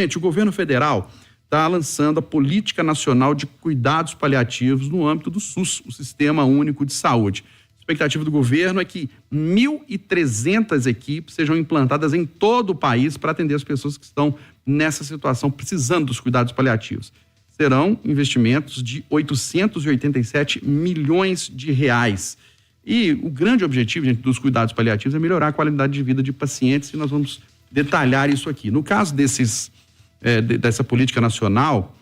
Gente, o governo federal está lançando a Política Nacional de Cuidados Paliativos no âmbito do SUS, o Sistema Único de Saúde. A expectativa do governo é que 1.300 equipes sejam implantadas em todo o país para atender as pessoas que estão nessa situação, precisando dos cuidados paliativos. Serão investimentos de 887 milhões de reais. E o grande objetivo, gente, dos cuidados paliativos é melhorar a qualidade de vida de pacientes, e nós vamos detalhar isso aqui. No caso dessa política nacional,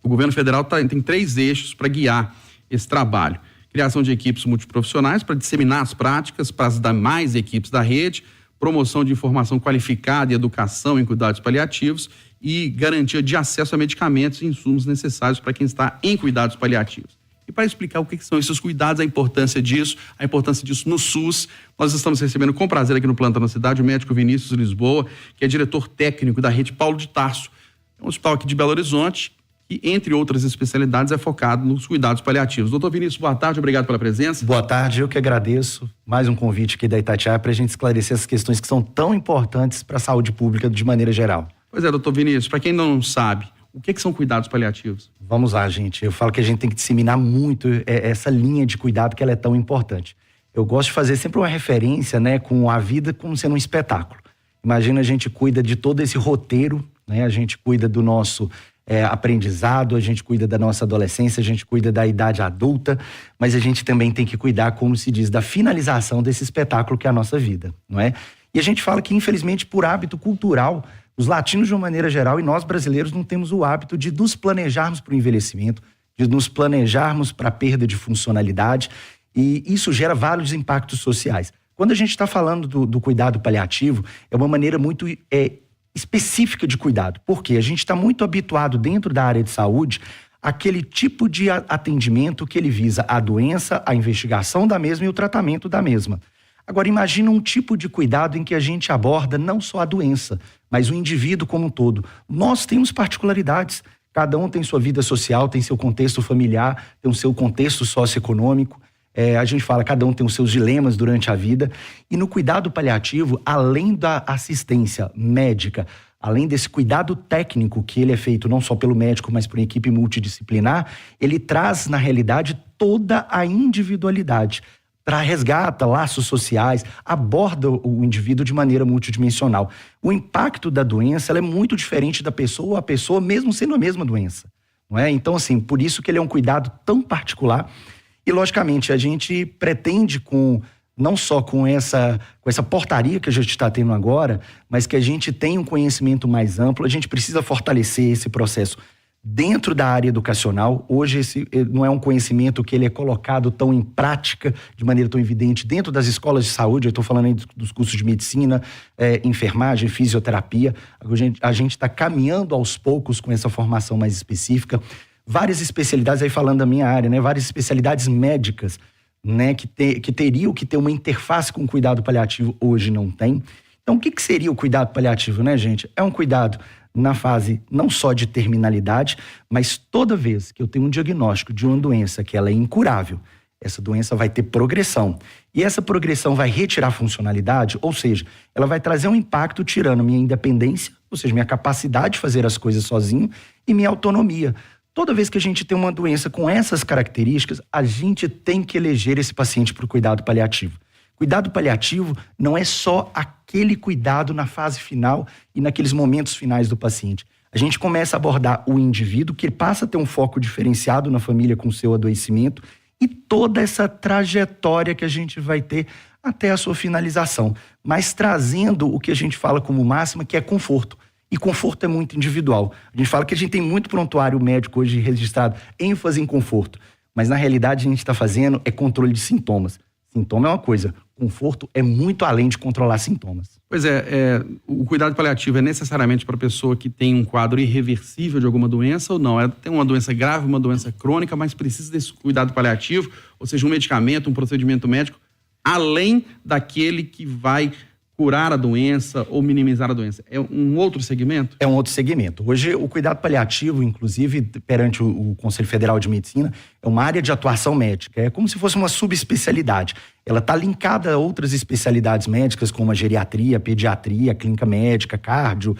o governo federal tem 3 eixos para guiar esse trabalho. Criação de equipes multiprofissionais para disseminar as práticas para as demais equipes da rede, promoção de informação qualificada e educação em cuidados paliativos e garantia de acesso a medicamentos e insumos necessários para quem está em cuidados paliativos. E para explicar o que são esses cuidados, a importância disso no SUS, nós estamos recebendo com prazer aqui no Plantão na Cidade o médico Vinícius Lisboa, que é diretor técnico da rede Paulo de Tarso. É um hospital aqui de Belo Horizonte, que, entre outras especialidades, é focado nos cuidados paliativos. Doutor Vinícius, boa tarde, obrigado pela presença. Boa tarde, eu que agradeço. Mais um convite aqui da Itatiaia para a gente esclarecer essas questões que são tão importantes para a saúde pública de maneira geral. Pois é, doutor Vinícius, para quem não sabe, o que são cuidados paliativos? Vamos lá, gente. Eu falo que a gente tem que disseminar muito essa linha de cuidado que ela é tão importante. Eu gosto de fazer sempre uma referência, né, com a vida como sendo um espetáculo. Imagina, a gente cuida de todo esse roteiro, né? A gente cuida do nosso aprendizado, a gente cuida da nossa adolescência, a gente cuida da idade adulta, mas a gente também tem que cuidar, como se diz, da finalização desse espetáculo que é a nossa vida, não é? E a gente fala que, infelizmente, por hábito cultural, os latinos, de uma maneira geral, e nós brasileiros não temos o hábito de nos planejarmos para o envelhecimento, de nos planejarmos para a perda de funcionalidade, e isso gera vários impactos sociais. Quando a gente está falando do cuidado paliativo, é uma maneira muito específica de cuidado, porque a gente está muito habituado dentro da área de saúde àquele tipo de atendimento que ele visa a doença, a investigação da mesma e o tratamento da mesma. Agora, imagina um tipo de cuidado em que a gente aborda não só a doença, mas o indivíduo como um todo. Nós temos particularidades, cada um tem sua vida social, tem seu contexto familiar, tem o seu contexto socioeconômico. A gente fala, cada um tem os seus dilemas durante a vida. E no cuidado paliativo, além da assistência médica, além desse cuidado técnico que ele é feito não só pelo médico, mas por uma equipe multidisciplinar, ele traz, na realidade, toda a individualidade. Resgata laços sociais, aborda o indivíduo de maneira multidimensional. O impacto da doença ela é muito diferente da pessoa a pessoa, mesmo sendo a mesma doença, não é? Então, assim, por isso que ele é um cuidado tão particular. E, logicamente, a gente pretende, não só com essa portaria que a gente está tendo agora, mas que a gente tenha um conhecimento mais amplo, a gente precisa fortalecer esse processo dentro da área educacional. Hoje esse não é um conhecimento que ele é colocado tão em prática, de maneira tão evidente, dentro das escolas de saúde. Eu estou falando aí dos cursos de medicina, enfermagem, fisioterapia. A gente está caminhando aos poucos com essa formação mais específica. Várias especialidades, aí falando da minha área, né? Várias especialidades médicas, né? Que teriam que ter uma interface com o cuidado paliativo, hoje não tem. Então, o que seria o cuidado paliativo, né, gente? É um cuidado na fase não só de terminalidade, mas toda vez que eu tenho um diagnóstico de uma doença que ela é incurável, essa doença vai ter progressão. E essa progressão vai retirar funcionalidade, ou seja, ela vai trazer um impacto tirando minha independência, ou seja, minha capacidade de fazer as coisas sozinho, e minha autonomia. Toda vez que a gente tem uma doença com essas características, a gente tem que eleger esse paciente para o cuidado paliativo. Cuidado paliativo não é só aquele cuidado na fase final e naqueles momentos finais do paciente. A gente começa a abordar o indivíduo, que passa a ter um foco diferenciado na família com o seu adoecimento, e toda essa trajetória que a gente vai ter até a sua finalização, mas trazendo o que a gente fala como máxima, que é conforto. E conforto é muito individual. A gente fala que a gente tem muito prontuário médico hoje registrado, ênfase em conforto, mas na realidade a gente está fazendo controle de sintomas. Sintoma é uma coisa, conforto é muito além de controlar sintomas. Pois é, o cuidado paliativo é necessariamente para a pessoa que tem um quadro irreversível de alguma doença ou não? Ela tem uma doença grave, uma doença crônica, mas precisa desse cuidado paliativo, ou seja, um medicamento, um procedimento médico, além daquele que vai curar a doença ou minimizar a doença. É um outro segmento? É um outro segmento. Hoje, o cuidado paliativo, inclusive, perante o Conselho Federal de Medicina, é uma área de atuação médica. É como se fosse uma subespecialidade. Ela está linkada a outras especialidades médicas, como a geriatria, a pediatria, a clínica médica, cardio,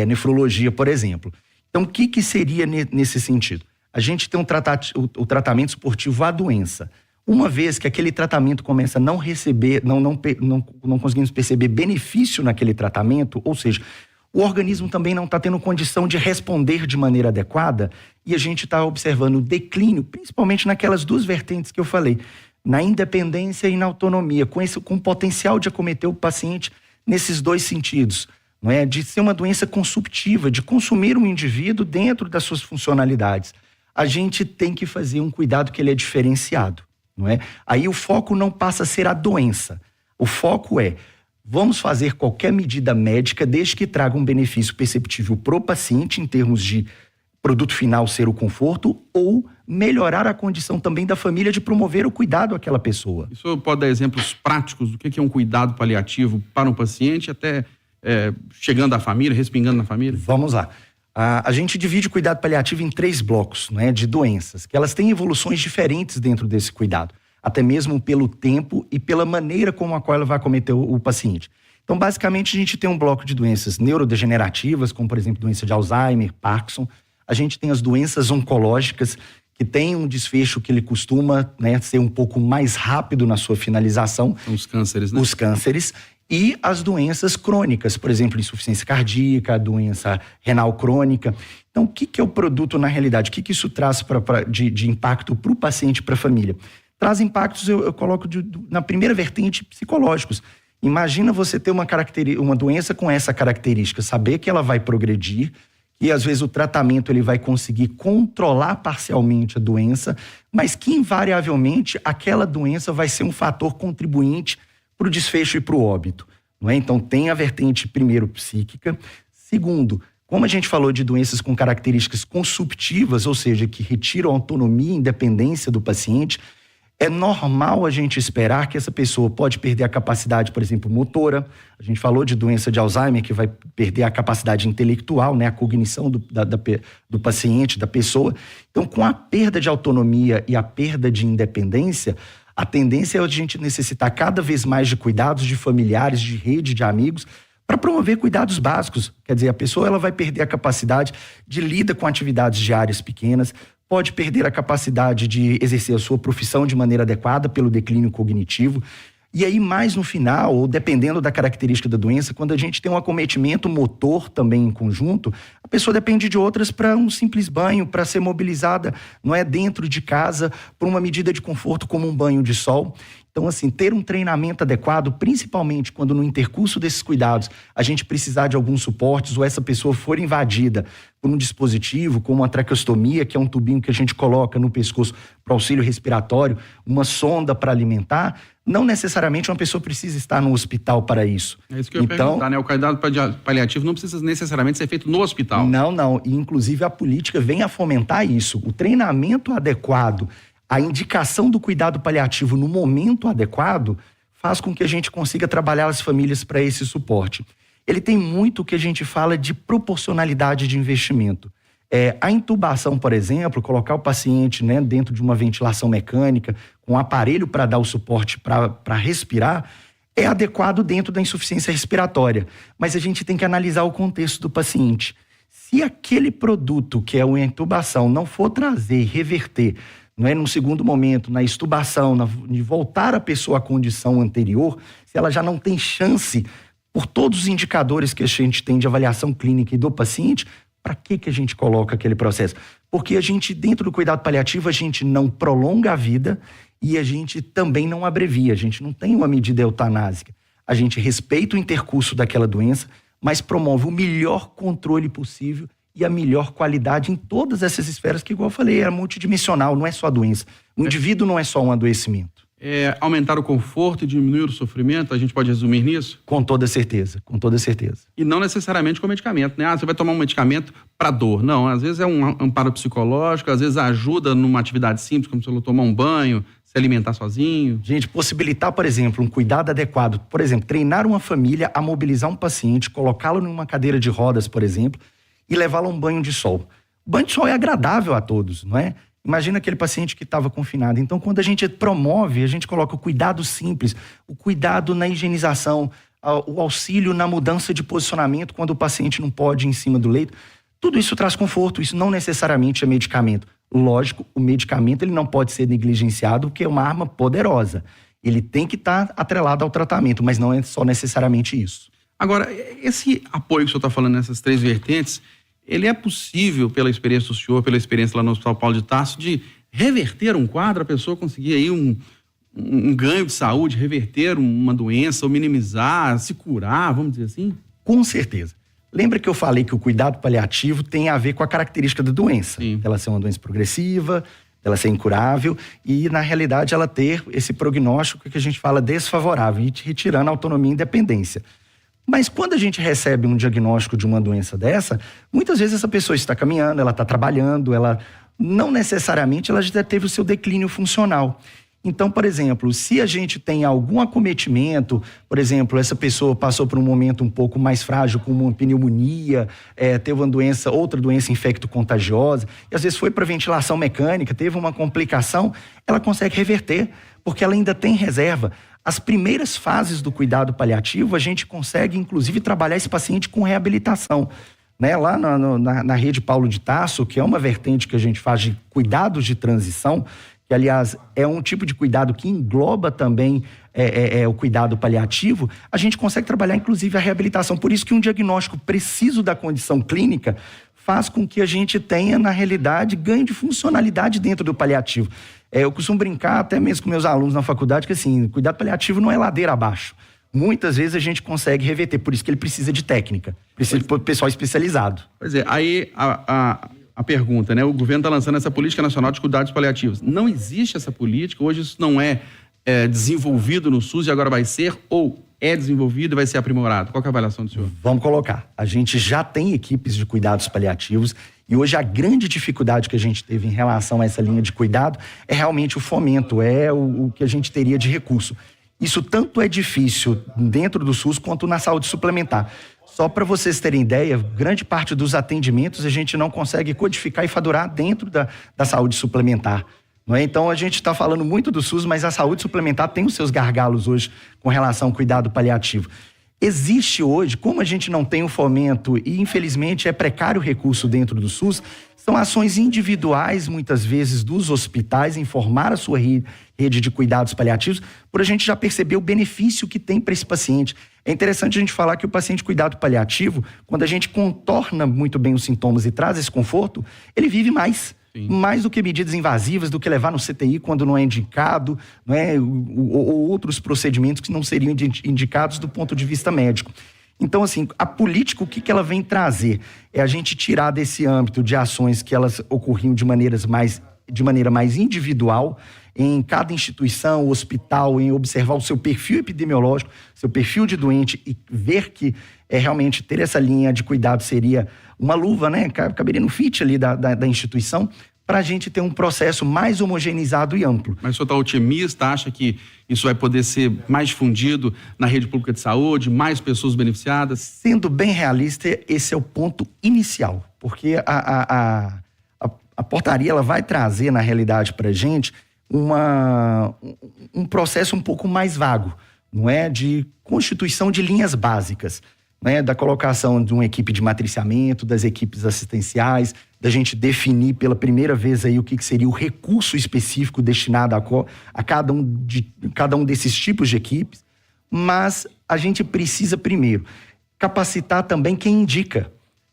nefrologia, por exemplo. Então, o que seria nesse sentido? A gente tem o tratamento suportivo à doença. Uma vez que aquele tratamento começa a não receber, não conseguimos perceber benefício naquele tratamento, ou seja, o organismo também não está tendo condição de responder de maneira adequada e a gente está observando o declínio, principalmente naquelas duas vertentes que eu falei, na independência e na autonomia, com o potencial de acometer o paciente nesses dois sentidos, não é? De ser uma doença consumptiva, de consumir um indivíduo dentro das suas funcionalidades. A gente tem que fazer um cuidado que ele é diferenciado, não é? Aí o foco não passa a ser a doença. O foco é, vamos fazer qualquer medida médica desde que traga um benefício perceptível para o paciente em termos de produto final ser o conforto ou melhorar a condição também da família de promover o cuidado àquela pessoa. Isso pode dar exemplos práticos do que é um cuidado paliativo para um paciente até chegando à família, respingando na família? Vamos lá. A gente divide o cuidado paliativo em 3 blocos, né, de doenças, que elas têm evoluções diferentes dentro desse cuidado, até mesmo pelo tempo e pela maneira como a qual ela vai acometer o paciente. Então, basicamente, a gente tem um bloco de doenças neurodegenerativas, como, por exemplo, doença de Alzheimer, Parkinson. A gente tem as doenças oncológicas, que tem um desfecho que ele costuma, né, ser um pouco mais rápido na sua finalização. São os cânceres, né? Os cânceres. E as doenças crônicas, por exemplo, insuficiência cardíaca, doença renal crônica. Então, o que é o produto na realidade? O que isso traz de impacto para o paciente e para a família? Traz impactos, eu coloco na primeira vertente, psicológicos. Imagina você ter uma doença com essa característica, saber que ela vai progredir e às vezes o tratamento ele vai conseguir controlar parcialmente a doença, mas que invariavelmente aquela doença vai ser um fator contribuinte para o desfecho e para o óbito, não é? Então tem a vertente, primeiro, psíquica. Segundo, como a gente falou de doenças com características consumptivas, ou seja, que retiram a autonomia e independência do paciente, é normal a gente esperar que essa pessoa pode perder a capacidade, por exemplo, motora. A gente falou de doença de Alzheimer, que vai perder a capacidade intelectual, né, a cognição do paciente, da pessoa. Então, com a perda de autonomia e a perda de independência, a tendência é a gente necessitar cada vez mais de cuidados de familiares, de rede, de amigos, para promover cuidados básicos. Quer dizer, a pessoa ela vai perder a capacidade de lidar com atividades diárias pequenas, pode perder a capacidade de exercer a sua profissão de maneira adequada pelo declínio cognitivo. E aí, mais no final, ou dependendo da característica da doença, quando a gente tem um acometimento motor também em conjunto, a pessoa depende de outras para um simples banho, para ser mobilizada, não é dentro de casa, por uma medida de conforto como um banho de sol. Então, assim, ter um treinamento adequado, principalmente quando no intercurso desses cuidados a gente precisar de alguns suportes ou essa pessoa for invadida por um dispositivo, como a traqueostomia, que é um tubinho que a gente coloca no pescoço para auxílio respiratório, uma sonda para alimentar, não necessariamente uma pessoa precisa estar no hospital para isso. É isso que eu ia perguntar, né? O cuidado paliativo não precisa necessariamente ser feito no hospital. Não. E, inclusive, a política vem a fomentar isso. O treinamento adequado, a indicação do cuidado paliativo no momento adequado faz com que a gente consiga trabalhar as famílias para esse suporte. Ele tem muito o que a gente fala de proporcionalidade de investimento. A intubação, por exemplo, colocar o paciente, né, dentro de uma ventilação mecânica, com um aparelho para dar o suporte para respirar, é adequado dentro da insuficiência respiratória. Mas a gente tem que analisar o contexto do paciente. Se aquele produto, que é a intubação, não for trazer e reverter, não é, num segundo momento, na extubação, de voltar a pessoa à condição anterior, se ela já não tem chance, por todos os indicadores que a gente tem de avaliação clínica e do paciente, para que a gente coloca aquele processo? Porque a gente, dentro do cuidado paliativo, a gente não prolonga a vida e a gente também não abrevia, a gente não tem uma medida eutanásica. A gente respeita o intercurso daquela doença, mas promove o melhor controle possível e a melhor qualidade em todas essas esferas que, igual eu falei, é multidimensional, não é só a doença. O indivíduo não é só um adoecimento. Aumentar o conforto e diminuir o sofrimento, a gente pode resumir nisso? Com toda certeza, com toda certeza. E não necessariamente com medicamento, né? Você vai tomar um medicamento para dor. Não, às vezes é um amparo psicológico, às vezes ajuda numa atividade simples, como se eu tomar um banho, se alimentar sozinho. Gente, possibilitar, por exemplo, um cuidado adequado. Por exemplo, treinar uma família a mobilizar um paciente, colocá-lo numa cadeira de rodas, por exemplo, e levá-lo a um banho de sol. O banho de sol é agradável a todos, não é? Imagina aquele paciente que estava confinado. Então, quando a gente promove, a gente coloca o cuidado simples, o cuidado na higienização, o auxílio na mudança de posicionamento quando o paciente não pode ir em cima do leito. Tudo isso traz conforto, isso não necessariamente é medicamento. Lógico, o medicamento ele não pode ser negligenciado, porque é uma arma poderosa. Ele tem que estar atrelado ao tratamento, mas não é só necessariamente isso. Agora, esse apoio que o senhor está falando nessas 3 vertentes, ele é possível, pela experiência do senhor, pela experiência lá no Hospital Paulo de Tarso, de reverter um quadro, a pessoa conseguir aí um ganho de saúde, reverter uma doença, ou minimizar, se curar, vamos dizer assim? Com certeza. Lembra que eu falei que o cuidado paliativo tem a ver com a característica da doença? Sim. Ela ser uma doença progressiva, ela ser incurável e, na realidade, ela ter esse prognóstico que a gente fala desfavorável e te retirando a autonomia e independência. Mas quando a gente recebe um diagnóstico de uma doença dessa, muitas vezes essa pessoa está caminhando, ela está trabalhando, ela não necessariamente ela já teve o seu declínio funcional. Então, por exemplo, se a gente tem algum acometimento, por exemplo, essa pessoa passou por um momento um pouco mais frágil, como uma pneumonia, teve outra doença infecto-contagiosa, e às vezes foi para ventilação mecânica, teve uma complicação, ela consegue reverter, porque ela ainda tem reserva. As primeiras fases do cuidado paliativo, a gente consegue, inclusive, trabalhar esse paciente com reabilitação. Né? Lá na rede Paulo de Tarso, que é uma vertente que a gente faz de cuidados de transição, que, aliás, é um tipo de cuidado que engloba também o cuidado paliativo, a gente consegue trabalhar, inclusive, a reabilitação. Por isso que um diagnóstico preciso da condição clínica faz com que a gente tenha, na realidade, ganho de funcionalidade dentro do paliativo. Eu costumo brincar, até mesmo com meus alunos na faculdade, que assim, cuidado paliativo não é ladeira abaixo. Muitas vezes a gente consegue reverter, por isso que ele precisa de técnica, precisa de pessoal especializado. Pois é, aí a pergunta, né? O governo está lançando essa política nacional de cuidados paliativos. Não existe essa política, hoje isso não é desenvolvido no SUS e agora vai ser, ou é desenvolvido e vai ser aprimorado? Qual que é a avaliação do senhor? Vamos colocar. A gente já tem equipes de cuidados paliativos e hoje a grande dificuldade que a gente teve em relação a essa linha de cuidado é realmente o fomento, é o que a gente teria de recurso. Isso tanto é difícil dentro do SUS quanto na saúde suplementar. Só para vocês terem ideia, grande parte dos atendimentos a gente não consegue codificar e faturar dentro da saúde suplementar. Não é? Então a gente está falando muito do SUS, mas a saúde suplementar tem os seus gargalos hoje com relação ao cuidado paliativo. Existe hoje, como a gente não tem o fomento e infelizmente é precário o recurso dentro do SUS, são ações individuais muitas vezes dos hospitais em formar a sua rede de cuidados paliativos, por a gente já perceber o benefício que tem para esse paciente. É interessante a gente falar que o paciente cuidado paliativo, quando a gente contorna muito bem os sintomas e traz esse conforto, ele vive mais. Sim. Mais do que medidas invasivas, do que levar no CTI quando não é indicado, não é? Ou outros procedimentos que não seriam indicados do ponto de vista médico. Então, assim, a política, o que ela vem trazer? É a gente tirar desse âmbito de ações que elas ocorriam de maneira mais individual, em cada instituição, hospital, em observar o seu perfil epidemiológico, seu perfil de doente e ver que realmente ter essa linha de cuidado seria uma luva, né? Caberia no fit ali da instituição, para a gente ter um processo mais homogeneizado e amplo. Mas o senhor está otimista, acha que isso vai poder ser mais difundido na rede pública de saúde, mais pessoas beneficiadas? Sendo bem realista, esse é o ponto inicial, porque a portaria ela vai trazer, na realidade, para a gente um processo um pouco mais vago, não é? De constituição de linhas básicas, né? Da colocação de uma equipe de matriciamento, das equipes assistenciais, da gente definir pela primeira vez aí o que seria o recurso específico destinado a cada um desses tipos de equipes, mas a gente precisa primeiro capacitar também quem indica,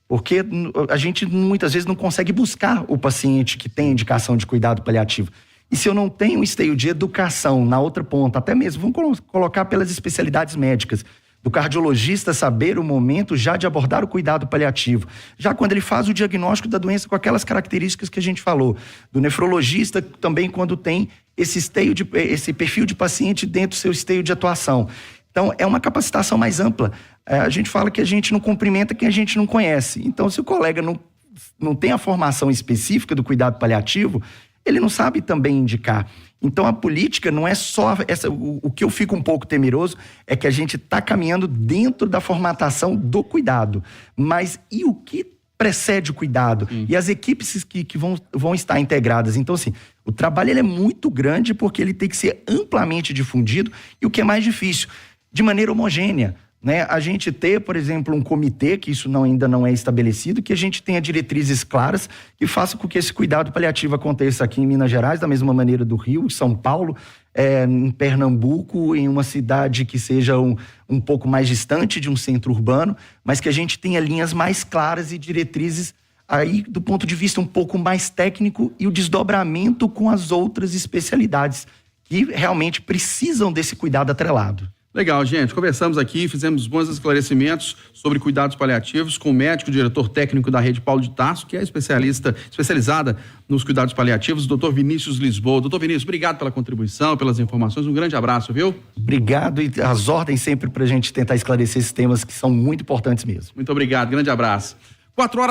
porque a gente muitas vezes não consegue buscar o paciente que tem indicação de cuidado paliativo. E se eu não tenho um esteio de educação na outra ponta, até mesmo, vamos colocar pelas especialidades médicas, do cardiologista saber o momento já de abordar o cuidado paliativo, já quando ele faz o diagnóstico da doença com aquelas características que a gente falou, do nefrologista também quando tem esse perfil de paciente dentro do seu esteio de atuação. Então, é uma capacitação mais ampla. A gente fala que a gente não cumprimenta quem a gente não conhece. Então, se o colega não tem a formação específica do cuidado paliativo, ele não sabe também indicar. Então, a política não é só essa. O que eu fico um pouco temeroso é que a gente está caminhando dentro da formatação do cuidado. Mas e o que precede o cuidado? E as equipes que vão estar integradas? Então, assim, o trabalho ele é muito grande porque ele tem que ser amplamente difundido e o que é mais difícil, de maneira homogênea. né, a gente ter, por exemplo, um comitê, que isso ainda não é estabelecido, que a gente tenha diretrizes claras que façam com que esse cuidado paliativo aconteça aqui em Minas Gerais, da mesma maneira do Rio, em São Paulo, em Pernambuco, em uma cidade que seja um pouco mais distante de um centro urbano, mas que a gente tenha linhas mais claras e diretrizes aí do ponto de vista um pouco mais técnico e o desdobramento com as outras especialidades que realmente precisam desse cuidado atrelado. Legal, gente. Conversamos aqui, fizemos bons esclarecimentos sobre cuidados paliativos com o médico, diretor técnico da Rede Paulo de Tarso, que é especializada nos cuidados paliativos, o Dr. Vinícius Lisboa. Dr. Vinícius, obrigado pela contribuição, pelas informações. Um grande abraço, viu? Obrigado, e as ordens sempre para a gente tentar esclarecer esses temas que são muito importantes mesmo. Muito obrigado. Grande abraço. 4 horas